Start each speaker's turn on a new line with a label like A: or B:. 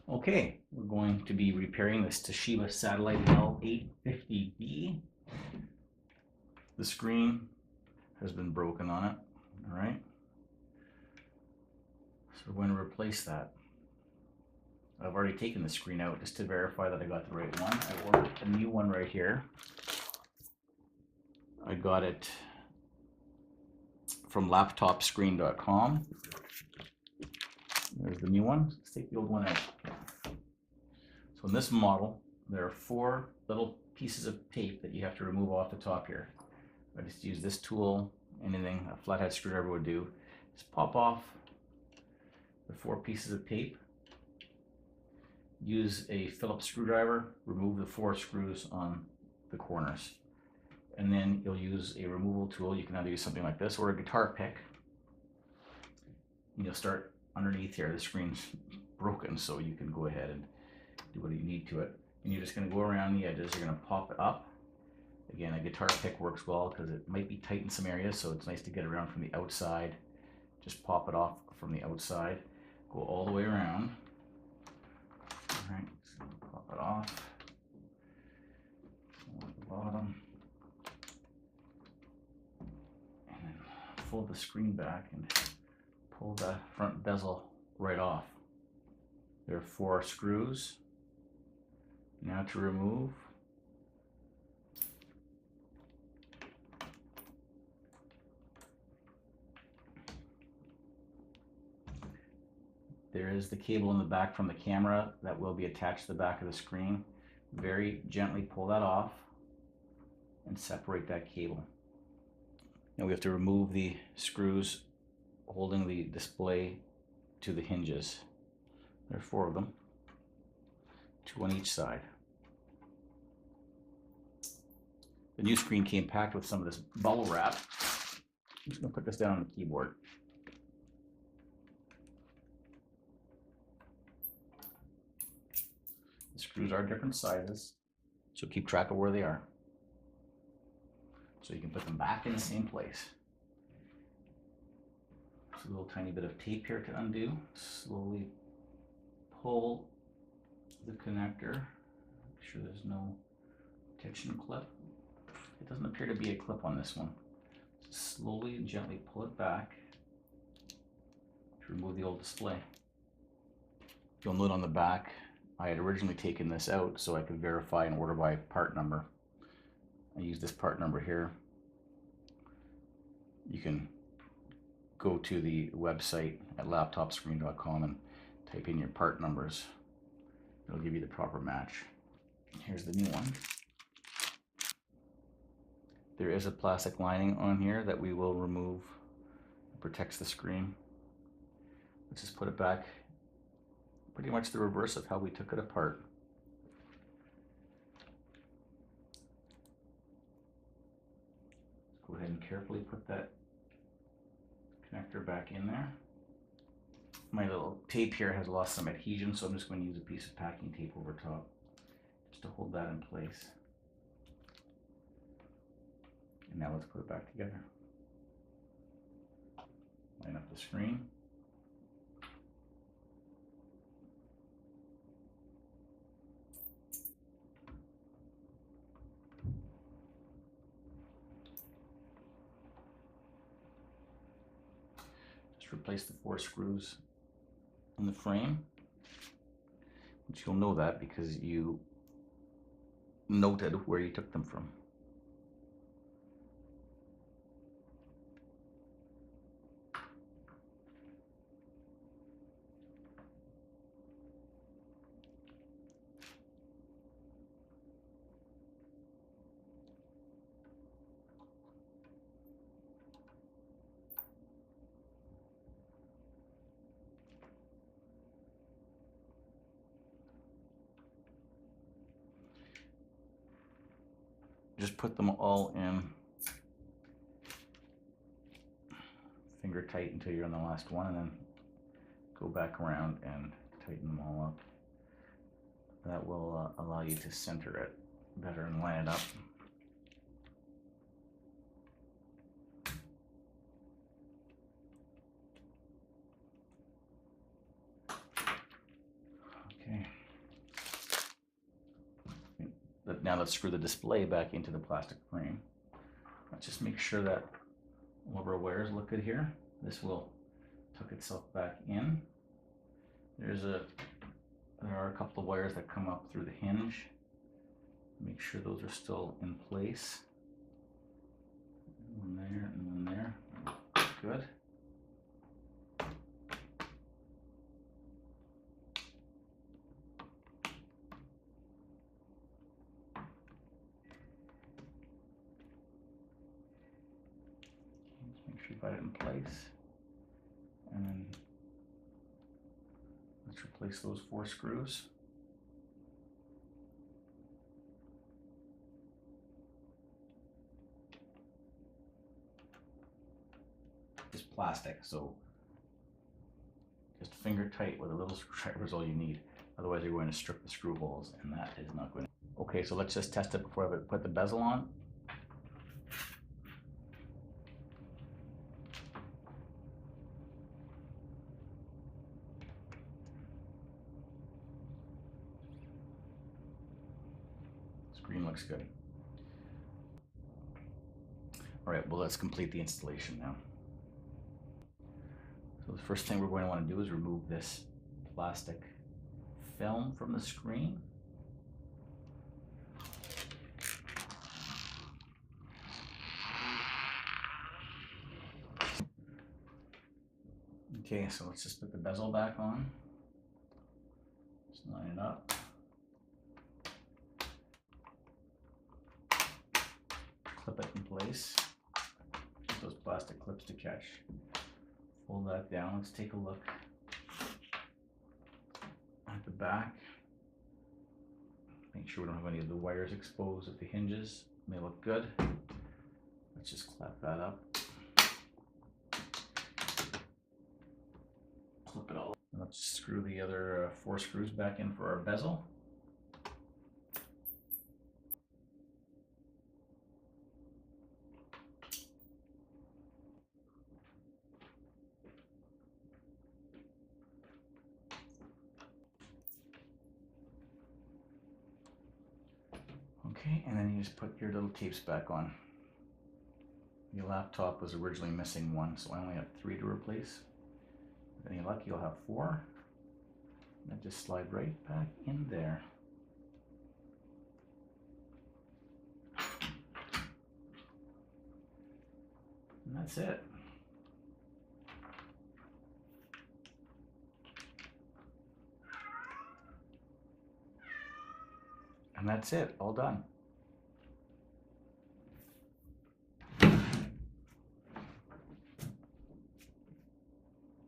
A: Okay, we're going to be repairing this Toshiba Satellite L850D. The screen has been broken on it, all right? So we're going to replace that. I've already taken the screen out just to verify that I got the right one. I ordered a new one right here. I got it from laptopscreen.com. There's the new one. Let's take the old one out. So in this model, there are 4 little pieces of tape that you have to remove off the top here. I just use this tool, anything a flathead screwdriver would do. Just pop off the 4 pieces of tape. Use a Phillips screwdriver, remove the 4 screws on the corners. And then you'll use a removal tool. You can either use something like this or a guitar pick. And you'll start underneath here. The screen's broken, so you can go ahead and do what you need to it. And you're just going to go around the edges. You're going to pop it up. Again, a guitar pick works well because it might be tight in some areas, so it's nice to get around from the outside. Just pop it off from the outside. Go all the way around. All right, so pop it off. At the bottom. And then fold the screen back and pull the front bezel right off. There are 4 screws. Now to remove. There is the cable in the back from the camera that will be attached to the back of the screen. Very gently pull that off and separate that cable. Now we have to remove the screws holding the display to the hinges. There are 4 of them, 2 on each side. The new screen came packed with some of this bubble wrap. I'm just going to put this down on the keyboard. The screws are different sizes, so keep track of where they are. So you can put them back in the same place. Just a little tiny bit of tape here to undo. Slowly pull the connector. Make sure there's no tension clip. It doesn't appear to be a clip on this one. Just slowly and gently pull it back to remove the old display. You'll note on the back, I had originally taken this out so I could verify and order by part number. I use this part number here. You can go to the website at laptopscreen.com and type in your part numbers. It'll give you the proper match. Here's the new one. There is a plastic lining on here that we will remove. It protects the screen. Let's just put it back pretty much the reverse of how we took it apart. Go ahead and carefully put that connector back in there. My little tape here has lost some adhesion, so I'm just going to use a piece of packing tape over top just to hold that in place. And now let's put it back together. Line up the screen. Just replace the 4 screws in the frame, which you'll know that because you noted where you took them from. Just put them all in finger tight until you're on the last one, and then go back around and tighten them all up. That will allow you to center it better and line it up. Okay. Now let's screw the display back into the plastic frame. Let's just make sure that all of our wires look good here. This will tuck itself back in. There are a couple of wires that come up through the hinge. Make sure those are still in place. One there and one there. Good. Just make sure you got it in place. And then let's replace those 4 screws. It's plastic, so just finger tight with a little screwdriver is all you need. Otherwise you're going to strip the screw holes, and that is not going to. Okay, so let's just test it before I put the bezel on. Screen looks good. All right, well, let's complete the installation now. So the first thing we're going to want to do is remove this plastic film from the screen. Okay, so let's just put the bezel back on. Just line it up. Clip it in place. Get those plastic clips to catch. Fold that down. Let's take a look at the back. Make sure we don't have any of the wires exposed at the hinges. They look good. Let's just clap that up. Clip it all. Let's screw the other 4 screws back in for our bezel. Okay, and then you just put your little tapes back on. Your laptop was originally missing 1, so I only have 3 to replace. With any luck, you'll have 4. And then just slide right back in there. And that's it. And that's it, all done.